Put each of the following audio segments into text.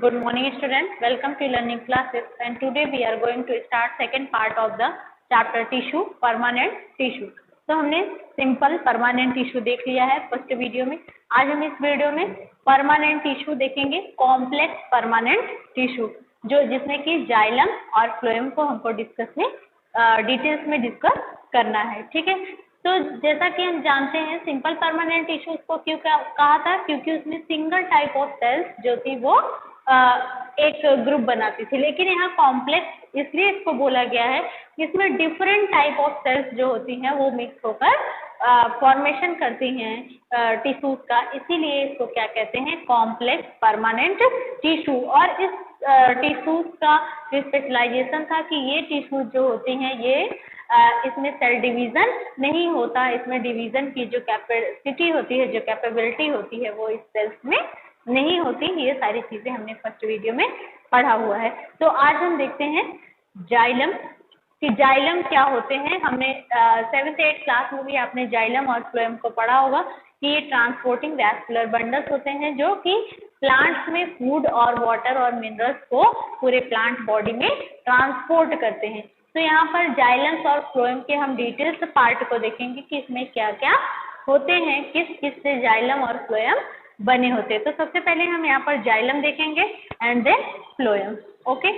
Good morning, students. Welcome to learning classes. And today we are going to start second part of the chapter tissue, permanent tissue. तो हमने simple permanent tissue देख लिया है first video में. आज हम इस वीडियो में परमानेंट टिश्यू देखेंगे, कॉम्प्लेक्स परमानेंट टिश्यू, जो जिसमें कि जाइलम और फ्लोएम को हमको डिस्कस में डिटेल्स में डिस्कस करना है. ठीक है. तो जैसा कि हम जानते हैं सिंपल परमानेंट टिश्यूज को क्यों कहा था, क्योंकि उसमें सिंगल टाइप ऑफ सेल्स जो थी वो एक ग्रुप बनाती थी. लेकिन यहाँ कॉम्प्लेक्स इसलिए इसको बोला गया है कि इसमें डिफरेंट टाइप ऑफ सेल्स जो होती हैं वो मिक्स होकर फॉर्मेशन करती हैं टिश्यूज का, इसीलिए इसको क्या कहते हैं, कॉम्प्लेक्स परमानेंट टिश्यू. और इस टिश्यूज का जो स्पेशलाइजेशन था कि ये टिश्यूज जो होती हैं ये इसमें सेल डिवीजन नहीं होता, इसमें डिवीजन की जो कैपेसिटी होती है, जो कैपेबिलिटी होती है वो इस सेल्स में नहीं होती. ये सारी चीजें हमने फर्स्ट वीडियो में पढ़ा हुआ है. तो आज हम देखते हैं जाइलम कि जाइलम क्या होते हैं. हमने 7th 8th क्लास में भी आपने जाइलम और फ्लोएम को पढ़ा होगा कि ये ट्रांसपोर्टिंग वैस्कुलर बंडल्स होते हैं जो कि प्लांट्स में फूड और वाटर और मिनरल्स को पूरे प्लांट बॉडी में ट्रांसपोर्ट करते हैं. तो यहाँ पर जाइलम्स और फ्लोएम के हम डिटेल्स पार्ट को देखेंगे कि इसमें क्या क्या होते हैं, किस किस से जाइलम और फ्लोएम बने होते हैं. तो सबसे पहले हम यहाँ पर जाइलम देखेंगे and then phloem. Okay.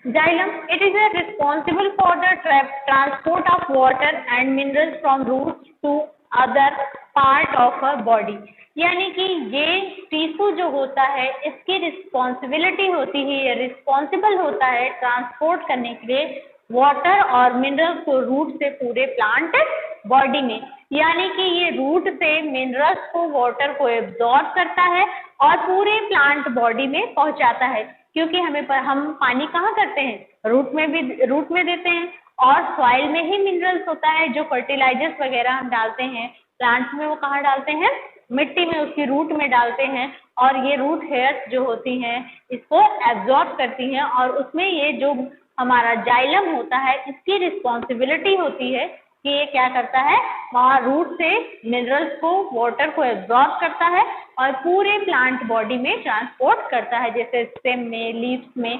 Xylem, it is responsible for the transport of water and minerals from roots to other part of our body. यानी कि ये टिश्यू जो होता है इसकी रिस्पॉन्सिबिलिटी होती है, ये रिस्पॉन्सिबल होता है ट्रांसपोर्ट करने के लिए वाटर और मिनरल्स को रूट से पूरे प्लांट बॉडी में. यानी कि ये रूट से मिनरल्स को, वाटर को एब्जॉर्ब करता है और पूरे प्लांट बॉडी में पहुंचाता है. क्योंकि हम पानी कहाँ करते हैं, रूट में देते हैं, और सॉइल में ही मिनरल्स होता है. जो फर्टिलाइजर्स वगैरह हम डालते हैं प्लांट्स में वो कहाँ डालते हैं, मिट्टी में, उसकी रूट में डालते हैं. और ये रूट हेयर्स जो होती हैं इसको एब्जॉर्ब करती हैं और उसमें ये जो हमारा जाइलम होता है इसकी रिस्पॉन्सिबिलिटी होती है कि ये क्या करता है, वहाँ रूट से मिनरल्स को, वाटर को एब्जॉर्ब करता है और पूरे प्लांट बॉडी में ट्रांसपोर्ट करता है. जैसे स्टेम में, लीव्स में,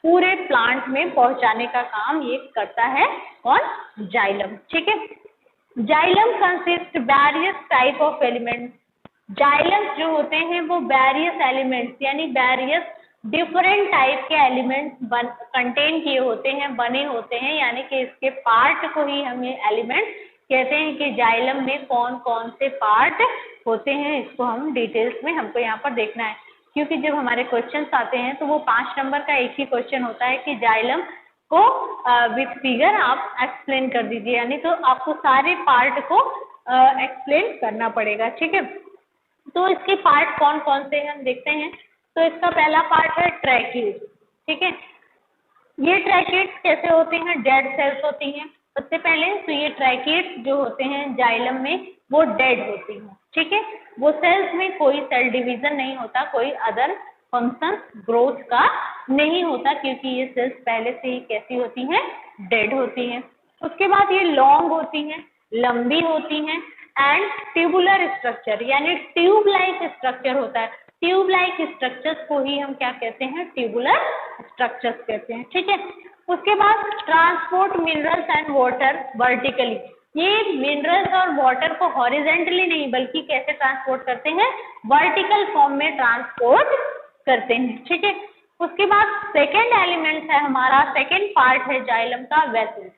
पूरे प्लांट में पहुंचाने का काम ये करता है कौन, जाइलम. ठीक है. Xylem consist various type of elements. Xylem जो होते हैं वो वेरियस एलिमेंट्स यानी वेरियस डिफरेंट टाइप के एलिमेंट्स कंटेन किए होते हैं, बने होते हैं. यानी कि इसके पार्ट को ही हम एलिमेंट कहते हैं कि जाइलम में कौन कौन से पार्ट होते हैं. इसको हम डिटेल्स में हमको यहाँ पर देखना है, क्योंकि जब हमारे क्वेश्चंस आते हैं तो वो 5 नंबर का एक ही क्वेश्चन होता है कि जाइलम को विथ फिगर आप एक्सप्लेन कर दीजिए. यानी तो आपको सारे पार्ट को एक्सप्लेन करना पड़ेगा. ठीक है. तो इसके पार्ट कौन कौन से हैं हम देखते हैं. तो इसका पहला पार्ट है ट्रैकिड. ठीक है. ये ट्रैकिड्स कैसे होते हैं, डेड सेल्स होती हैं. सबसे पहले तो ये ट्रैकिड्स जो होते हैं जाइलम में वो डेड होती हैं. ठीक है. वो सेल्स में कोई सेल डिवीजन नहीं होता, कोई अदर फंक्शन ग्रोथ का नहीं होता, क्योंकि ये सेल्स पहले से ही कैसी होती हैं, डेड होती हैं. उसके बाद ये लॉन्ग होती हैं, लंबी होती हैं एंड ट्यूबुलर स्ट्रक्चर यानी ट्यूब लाइक स्ट्रक्चर होता है. ट्यूब लाइक स्ट्रक्चर्स को ही हम क्या कहते हैं, ट्यूबुलर स्ट्रक्चर्स कहते हैं. ठीक है. उसके बाद transport minerals and water vertically. ये मिनरल्स और वाटर को हॉरिजेंटली नहीं बल्कि कैसे ट्रांसपोर्ट करते हैं, वर्टिकल फॉर्म में ट्रांसपोर्ट करते हैं. ठीक है. उसके बाद सेकेंड एलिमेंट है हमारा, सेकेंड पार्ट है जाइलम का, वेसल्स.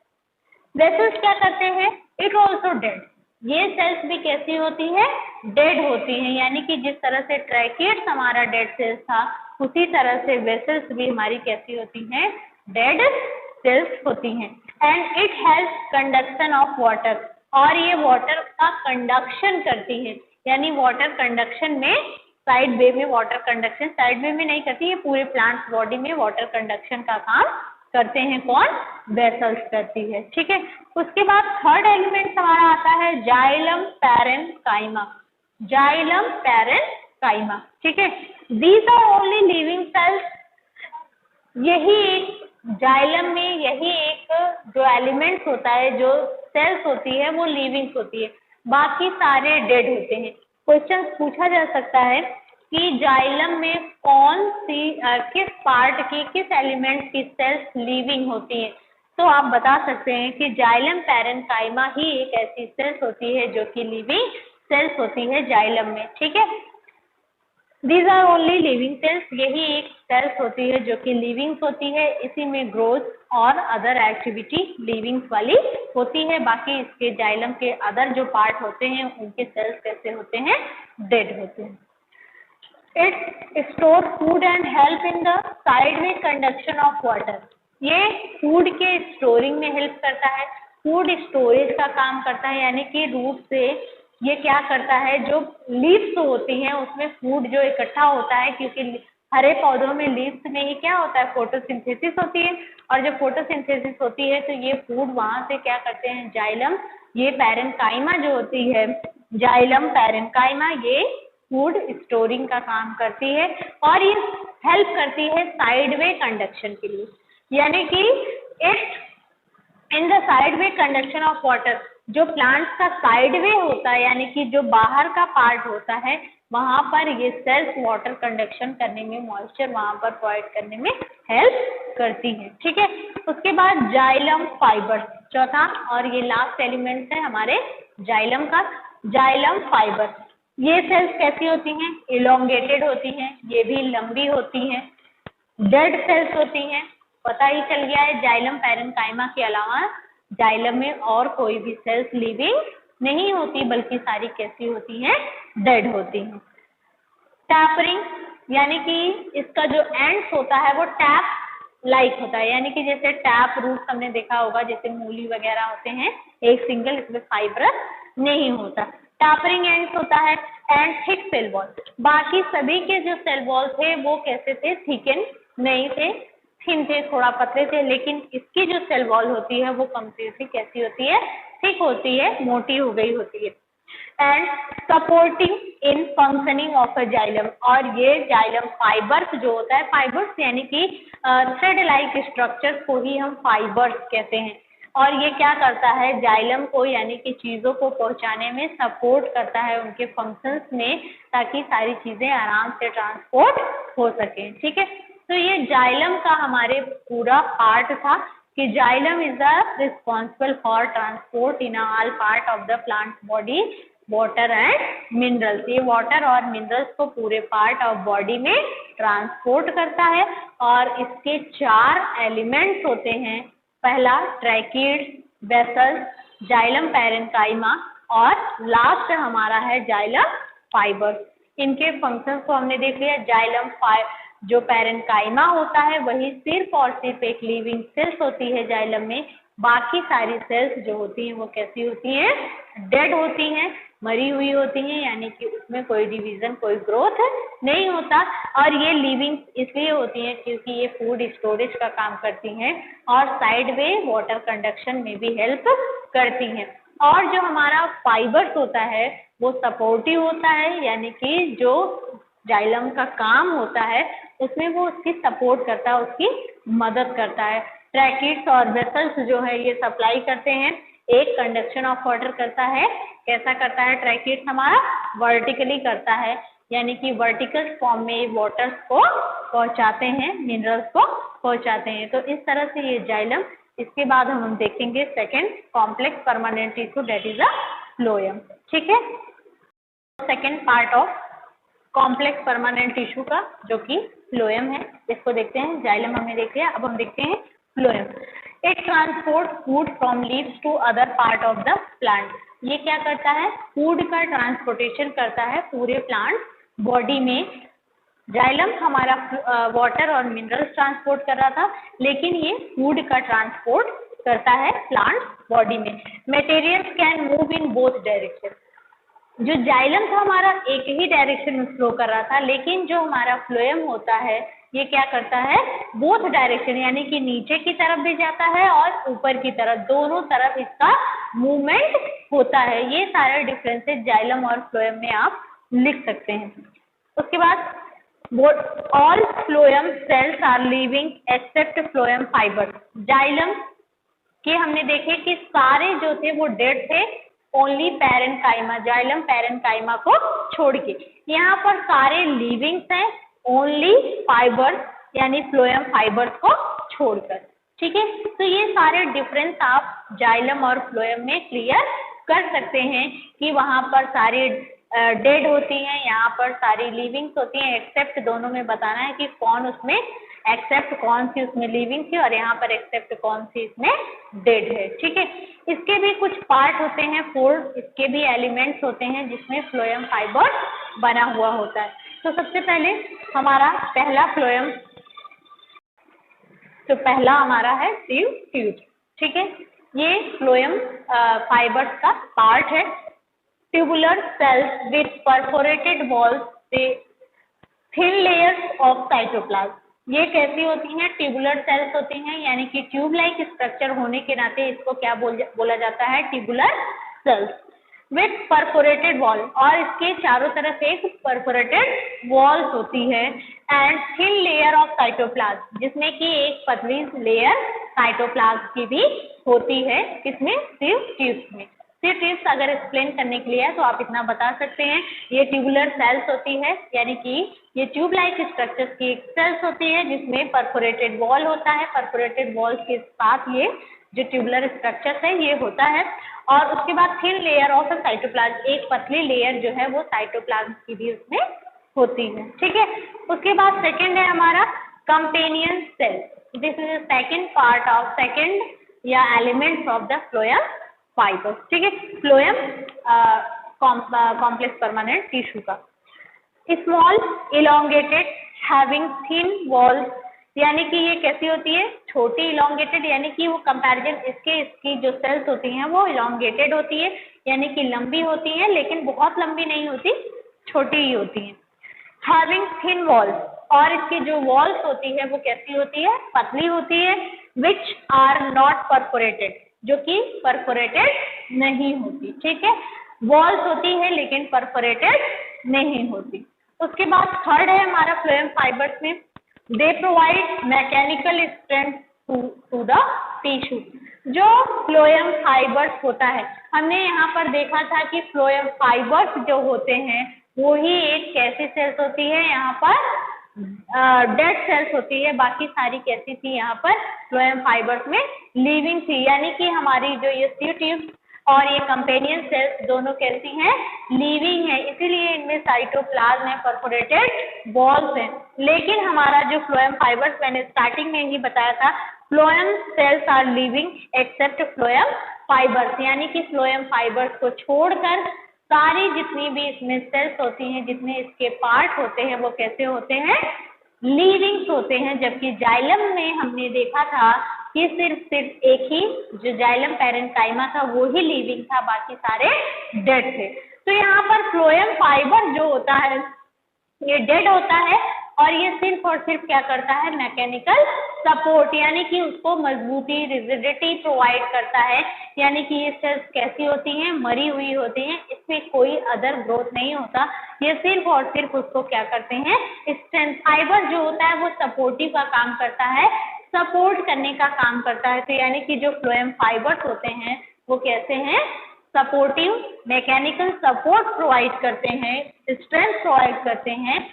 वेसल्स क्या करते हैं, इट ऑल्सो डेड. ये सेल्स भी कैसी होती है, डेड होती हैं. यानी कि जिस तरह से ट्रैकिड्स हमारा डेड सेल्स था उसी तरह से वेसल्स भी हमारी कैसी होती हैं, डेड सेल्स होती हैं. And it help conduction of water. और ये वाटर का कंडक्शन करती है. यानी वाटर कंडक्शन में साइड वे में, वाटर कंडक्शन साइड वे में नहीं करती, ये पूरे प्लांट बॉडी में वाटर कंडक्शन का काम करते हैं कौन, वेसल्स करती है. ठीक है. उसके बाद थर्ड एलिमेंट हमारा आता है जाइलम पैरेन्काइमा. Xylem parenchyma. ठीक है. These are only living cells. यही एक जाइलम में यही एक जो एलिमेंट्स होता है, जो सेल्स होती है वो लिविंग होती है, बाकी सारे डेड होते हैं. क्वेश्चन पूछा जा सकता है कि जाइलम में कौन सी किस पार्ट की किस एलिमेंट की सेल्स लिविंग होती हैं। तो आप बता सकते हैं कि जाइलम पैरेन्काइमा ही एक ऐसी सेल्स होती है जो कि लिविंग सेल्स होती है जाइलम में, ठीक है। These are only living cells, यही एक सेल्स होती है जो कि लिविंग होती है। इसी में ग्रोथ और अदर एक्टिविटी लिविंग्स वाली होती है। बाकी इसके जाइलम के अदर जो पार्ट होते हैं उनके सेल्स कैसे होते हैं, डेड होते हैं। It store food and help in the sideway conduction of water, ये फूड के स्टोरिंग में हेल्प करता है, फूड स्टोरेज का काम करता है, यानी कि रूट से ये क्या करता है, जो लीव्स होती हैं उसमें फूड जो इकट्ठा होता है, क्योंकि हरे पौधों में लीव्स में ही क्या होता है, फोटोसिंथेसिस होती है, और जब फोटोसिंथेसिस होती है तो ये फूड वहां से क्या करते हैं, जाइलम, ये पैरेन्काइमा जो होती है, जाइलम पैरेन्काइमा, ये फूड स्टोरिंग का काम करती है और ये हेल्प करती है साइडवे कंडक्शन के लिए, यानी कि it in the sideway conduction of water, जो प्लांट्स का साइडवे होता है यानी कि जो बाहर का पार्ट होता है वहां पर ये सेल्स वाटर कंडक्शन करने में, मॉइस्चर वहां पर प्रोवाइड करने में हेल्प करती है, ठीक है। उसके बाद जाइलम फाइबर, चौथा और ये लास्ट एलिमेंट है हमारे जाइलम का, जाइलम फाइबर। ये सेल्स कैसी होती हैं, इलोंगेटेड होती हैं, ये भी लंबी होती हैं, डेड सेल्स होती हैं। पता ही चल गया है जाइलम पैरेन्काइमा के अलावा जाइलम में और कोई भी सेल्स लिविंग नहीं होती, बल्कि सारी कैसी होती हैं, डेड होती हैं। टैपरिंग, यानी कि इसका जो एंड्स होता है वो टैप लाइक होता है, यानी कि जैसे टैप रूट हमने देखा होगा, जैसे मूली वगैरह होते हैं, एक सिंगल, इसमें फाइब्रस नहीं होता। टैपरिंग एंड्स होता है एंड थिक सेल वॉल, बाकी सभी के जो सेल वॉल थे वो कैसे थे, थिकन नहीं थे, थिन थे, थोड़ा पतले थे, लेकिन इसकी जो सेल वॉल होती है वो कम्प्लीटली कैसी होती है, थिक होती है, मोटी हो गई होती है। And supporting in functioning of a xylem, और ये जाइलम फाइबर्स जो होता है, फाइबर्स यानी कि थ्रेड लाइक स्ट्रक्चर्स को ही हम फाइबर्स कहते हैं, और ये क्या करता है, जाइलम को यानी कि चीजों को पहुंचाने में सपोर्ट करता है उनके फंक्शंस में, ताकि सारी चीजें आराम से ट्रांसपोर्ट हो सकें, ठीक है। तो ये जाइलम का हमारे पूरा पार्ट था कि xylem is the responsible for transport in all part of the plant body water and minerals, ये वाटर और मिनरल्स को पूरे पार्ट ऑफ बॉडी में ट्रांसपोर्ट करता है। और इसके 4 एलिमेंट्स होते हैं, पहला ट्रैकिड्स, वेसल्स, जाइलम पैरेन्काइमा और लास्ट हमारा है जाइलम फाइबर। इनके फंक्शंस को हमने देख लिया। जाइलम जो पैरेन्काइमा होता है वही सिर्फ और सिर्फ एक लिविंग सेल्स होती है जाइलम में, बाकी सारी सेल्स जो होती हैं वो कैसी होती हैं, डेड होती हैं, मरी हुई होती हैं, यानी कि उसमें कोई डिवीजन, कोई ग्रोथ नहीं होता। और ये लिविंग इसलिए होती हैं क्योंकि ये फूड स्टोरेज का काम करती हैं और साइडवे वाटर कंडक्शन में भी हेल्प करती हैं। और जो हमारा फाइबर्स होता है वो सपोर्टिव होता है, यानी कि जो जाइलम का काम होता है उसमें वो उसकी सपोर्ट करता है, उसकी मदद करता है। ट्रैकिड्स और वेसल्स जो है ये सप्लाई करते हैं, एक कंडक्शन ऑफ वाटर करता है, कैसा करता है, ट्रैकिड्स हमारा वर्टिकली करता है, यानी कि वर्टिकल फॉर्म में वाटर्स को पहुंचाते हैं, मिनरल्स को पहुंचाते हैं। तो इस तरह से ये जाइलम। इसके बाद हम देखेंगे second complex permanent tissue, that is a phloem, ठीक है। Second part of complex permanent tissue का जो कि फ्लोएम है, इसको देखते हैं। जाइलम हमने देख लिया, अब हम देखते हैं phloem. It transport food from leaves to other part of the plant, ये क्या करता है, फूड का ट्रांसपोर्टेशन करता है पूरे प्लांट बॉडी में। जाइलम हमारा वाटर और मिनरल्स ट्रांसपोर्ट कर रहा था, लेकिन ये फूड का ट्रांसपोर्ट करता है प्लांट बॉडी में। Materials can move in both direction, जो जाइलम था हमारा एक ही डायरेक्शन में फ्लो कर रहा था, लेकिन जो हमारा फ्लोएम होता है ये क्या करता है, बोथ डायरेक्शन, यानी कि नीचे की तरफ भी जाता है और ऊपर की तरफ, दोनों तरफ इसका मूवमेंट होता है। ये सारे डिफरेंसेस जाइलम और फ्लोएम में आप लिख सकते हैं। उसके बाद all phloem cells are living except phloem fibre. Xylem के हमने देखे कि सारे जो थे वो डेड थे, ओनली पैरेन्काइमा, जाइलम पैरेन्काइमा को छोड़ के। यहाँ पर सारे लिविंग्स हैं ओनली फाइबर्स यानी फ्लोएम फाइबर्स को छोड़कर। ठीक है, तो ये सारे डिफरेंस आप जाइलम और फ्लोएम में क्लियर कर सकते हैं कि वहां पर सारी डेड होती हैं, यहाँ पर सारी लिविंग्स होती हैं, एक्सेप्ट दोनों में बताना है कि कौन उसमें एक्सेप्ट कौन सी उसमें लिविंग थी और यहाँ पर एक्सेप्ट कौन सी इसमें डेड है। ठीक है, इसके भी कुछ पार्ट होते हैं, 4 इसके भी एलिमेंट्स होते हैं जिसमें फ्लोएम फाइबर बना हुआ होता है। तो सबसे पहले हमारा पहला फ्लोएम, तो पहला हमारा है सिव ट्यूब। ठीक है, ये फ्लोएम फाइबर्स का पार्ट है। Tubular cells with perforated walls से थिन लेयर्स ऑफ साइटोप्लाज्म। ये कैसी होती हैं? ट्यूबुलर सेल्स होती हैं, यानी कि ट्यूब लाइक स्ट्रक्चर होने के नाते इसको क्या बोला जाता है? Tubular cells with perforated wall, और इसके चारों तरफ एक परफोरेटेड वॉल्स होती है and thin layer of cytoplasm, जिसमें कि एक पतली लेयर साइटोप्लाज्म की भी होती है। किसमें? सिव ट्यूब्स में। सिव ट्यूब्स अगर एक्सप्लेन करने के लिए है तो आप इतना बता सकते हैं, ये ट्यूबुलर सेल्स होती है, यानी कि ये ट्यूब लाइक स्ट्रक्चर्स की एक सेल्स होती है जिसमें परफोरेटेड वॉल होता है। परफोरेटेड वॉल के साथ ये जो ट्यूबुलर स्ट्रक्चर्स है ये होता है, और उसके बाद थिन लेयर ऑफ साइटोप्लाज्म, एक पतली लेयर जो है वो साइटोप्लाज्म की भी उसमें होती है। ठीक है, उसके बाद सेकेंड है हमारा companion cell. This is second part of second या elements of the phloem fibres. ठीक है, फ्लोएम कॉम्प्लेक्स परमानेंट टिश्यू का small elongated having thin walls, यानी कि ये कैसी होती है? छोटी इलोंगेटेड, यानी कि वो कंपैरिजन इसकी जो सेल्स होती हैं वो इलोंगेटेड होती है, यानी कि लंबी होती है, लेकिन बहुत लंबी नहीं होती, छोटी ही होती है। हैविंग थिन वॉल्स, और इसकी जो वॉल्स होती है वो कैसी होती है? पतली होती है। विच आर नॉट परफोरेटेड, जो कि परफोरेटेड नहीं होती। ठीक है, वॉल्स होती है लेकिन परफोरेटेड नहीं होती। उसके बाद थर्ड है हमारा फ्लोएम फाइबर्स में, they provide mechanical strength to the tissue. जो फ्लोएम फाइबर्स होता है, हमने यहाँ पर देखा था कि फ्लोएम फाइबर्स जो होते हैं वो ही एक कैसी सेल्स होती है? यहाँ पर डेड सेल्स होती है, बाकी सारी कैसी थी? यहाँ पर फ्लोएम फाइबर्स में लिविंग थी, यानी कि हमारी जो ये सिव ट्यूब्स और ये कंपेनियन सेल्स दोनों कैसी हैं? लिविंग है, इसीलिए इनमें साइटोप्लाज्म है, परफोरेटेड वॉल्स हैं। लेकिन हमारा जो फ्लोएम फाइबर्स, मैंने स्टार्टिंग में ही बताया था, phloem cells are living except phloem fibres, यानी कि फ्लोएम फाइबर्स को छोड़कर सारी जितनी भी इसमें सेल्स होती हैं, जितने इसके पार्ट होते हैं वो कैसे होते हैं? लिविंग्स होते हैं। जबकि जाइलम में हमने देखा था कि सिर्फ एक ही जो जाइलम पैरेन्काइमा था वो ही लिविंग था, बाकी सारे डेड थे। तो यहाँ पर फ्लोएम फाइबर जो होता है ये डेड होता है, और ये सिर्फ और सिर्फ क्या करता है? मैकेनिकल सपोर्ट, यानी कि उसको मजबूती, रिजिडिटी प्रोवाइड करता है, यानी कि ये सेल्स कैसी होती हैं? मरी हुई होती हैं, इसमें कोई अदर ग्रोथ नहीं होता, ये सिर्फ और सिर्फ उसको क्या करते हैं? स्ट्रेंथ। फाइबर जो होता है वो सपोर्टिव का काम करता है, सपोर्ट करने का काम करता है। तो यानी कि जो फ्लोएम फाइबर्स होते हैं वो कैसे हैं? सपोर्टिव, मैकेनिकल सपोर्ट प्रोवाइड करते हैं, स्ट्रेंथ प्रोवाइड करते हैं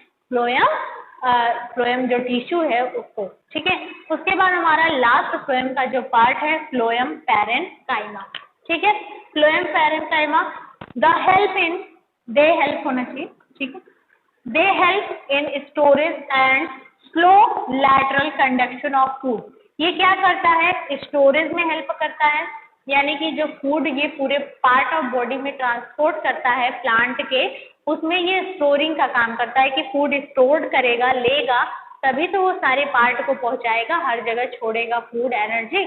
फ्लोएम जो टिश्यू है उसको। ठीक है, उसके बाद हमारा लास्ट फ्लोएम का जो पार्ट है फ्लोएम पैरेन्काइमा। ठीक है, phloem parenchyma the help in, they help होना चाहिए। ठीक है, they help in storage and slow lateral conduction of food. ये क्या करता है? स्टोरेज में हेल्प करता है, यानी कि जो फूड ये पूरे पार्ट ऑफ बॉडी में ट्रांसपोर्ट करता है प्लांट के, उसमें ये स्टोरिंग का काम करता है कि फूड स्टोर करेगा, लेगा, तभी तो वो सारे पार्ट को पहुंचाएगा, हर जगह छोड़ेगा फूड एनर्जी।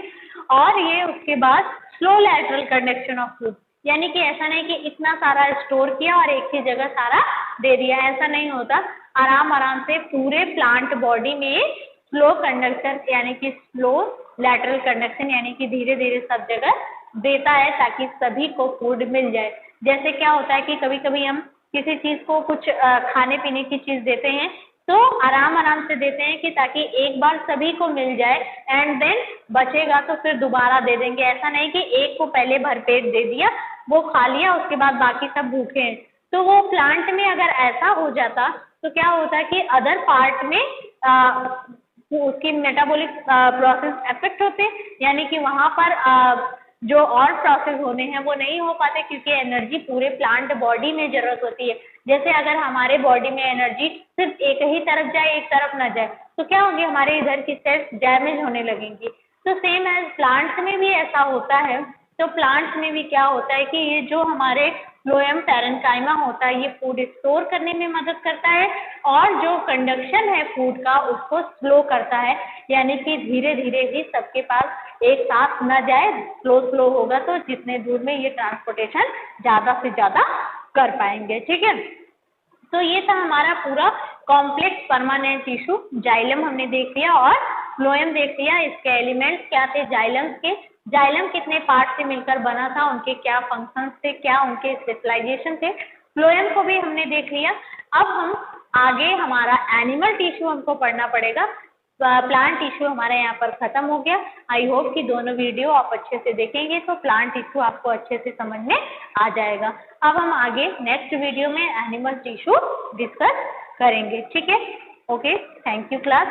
और ये उसके बाद slow lateral conduction of food, यानी कि ऐसा नहीं कि इतना सारा स्टोर किया और एक ही जगह सारा दे दिया, ऐसा नहीं होता। आराम आराम से पूरे प्लांट बॉडी में स्लो कंडक्शन, यानी कि स्लो लैटरल कंडक्शन, यानी कि धीरे धीरे सब जगह देता है ताकि सभी को फूड मिल जाए। जैसे क्या होता है कि कभी कभी हम किसी चीज को कुछ खाने पीने की चीज देते हैं, तो आराम आराम से देते हैं कि ताकि एक बार सभी को मिल जाए एंड देन बचेगा तो फिर दोबारा दे देंगे। ऐसा नहीं कि एक को पहले भरपेट दे दिया, वो खा लिया, उसके बाद बाकी सब भूखे हैं। तो वो प्लांट में अगर ऐसा हो जाता तो क्या होता कि अदर पार्ट में उसकी मेटाबॉलिक प्रोसेस अफेक्ट होते, यानी कि वहाँ पर जो और प्रोसेस होने हैं वो नहीं हो पाते, क्योंकि एनर्जी पूरे प्लांट बॉडी में जरूरत होती है। जैसे अगर हमारे बॉडी में एनर्जी सिर्फ एक ही तरफ जाए, एक तरफ ना जाए, तो क्या होगी, हमारे इधर की सेल्स डैमेज होने लगेंगी। तो सेम एज प्लांट्स में भी ऐसा होता है। तो प्लांट्स में भी क्या होता है कि ये जो हमारे फ्लोएम पैरेन्काइमा होता है, ये फूड स्टोर करने में मदद करता है और जो कंडक्शन है फूड का उसको स्लो करता है, यानी कि धीरे धीरे ही सबके पास एक साथ न जाए, स्लो स्लो होगा तो जितने दूर में ये ट्रांसपोर्टेशन ज़्यादा से ज़्यादा कर पाएंगे। ठीक है, तो ये था हमारा पूरा कॉम्प्लेक्स परमानेंट टिश्यू। जाइलम हमने देख लिया और फ्लोएम देख लिया। इसके एलिमेंट्स क्या थे जाइलम के, जाइलम कितने पार्ट से मिलकर बना था, उनके क्या फंक्शंस थे, क्या उनके स्पेशलाइजेशन थे। फ्लोएम को भी हमने देख लिया। अब हम आगे हमारा एनिमल टिश्यू हमको पढ़ना पड़ेगा। प्लांट टिश्यू हमारा यहाँ पर खत्म हो गया। आई होप कि दोनों वीडियो आप अच्छे से देखेंगे तो प्लांट टिश्यू आपको अच्छे से समझ में आ जाएगा। अब हम आगे नेक्स्ट वीडियो में एनिमल टिश्यू डिस्कस करेंगे। ठीक है, ओके, थैंक यू क्लास।